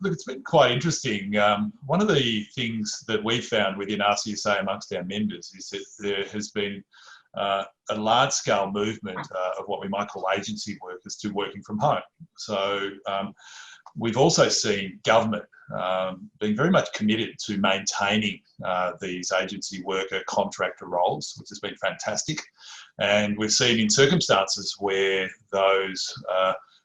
Look, it's been quite interesting. One of the things that we found within RCSA amongst our members is that there has been a large-scale movement of what we might call agency workers to working from home. So we've also seen government being very much committed to maintaining these agency worker contractor roles, which has been fantastic. And we've seen in circumstances where those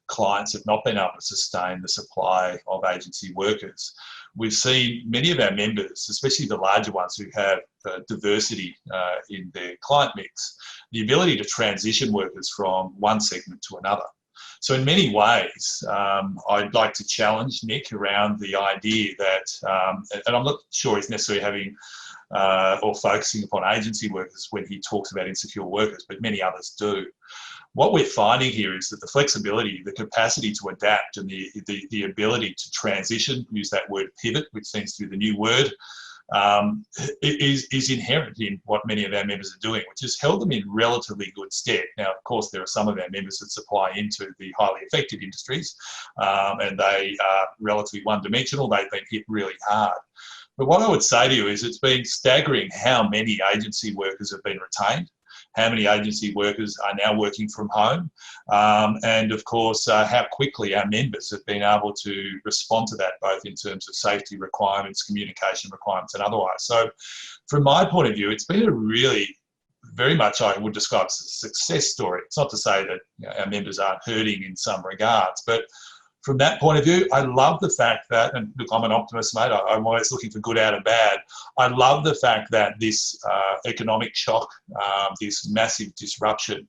clients have not been able to sustain the supply of agency workers, we've seen many of our members, especially the larger ones who have diversity in their client mix, the ability to transition workers from one segment to another. So in many ways, I'd like to challenge Nick around the idea that, and I'm not sure he's necessarily having or focusing upon agency workers when he talks about insecure workers, but many others do. What we're finding here is that the flexibility, the capacity to adapt, and the ability to transition, use that word pivot, which seems to be the new word, is inherent in what many of our members are doing, which has held them in relatively good stead. Now, of course, there are some of our members that supply into the highly affected industries, and they are relatively one-dimensional. They've been hit really hard. But what I would say to you is it's been staggering how many agency workers have been retained, how many agency workers are now working from home, and of course how quickly our members have been able to respond to that, both in terms of safety requirements, communication requirements and otherwise. So from my point of view, it's been a really, very much I would describe as a success story. It's not to say that our members aren't hurting in some regards, but from that point of view, I love the fact that, and look, I'm an optimist, mate, I'm always looking for good out of bad. I love the fact that this economic shock, this massive disruption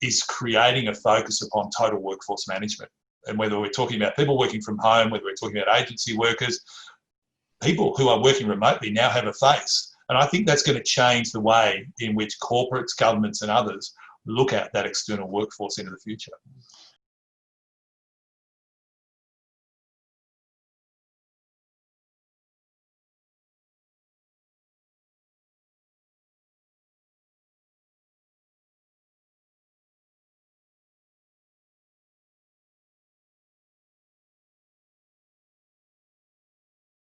is creating a focus upon total workforce management. And whether we're talking about people working from home, whether we're talking about agency workers, people who are working remotely now have a face. And I think that's going to change the way in which corporates, governments and others look at that external workforce into the future.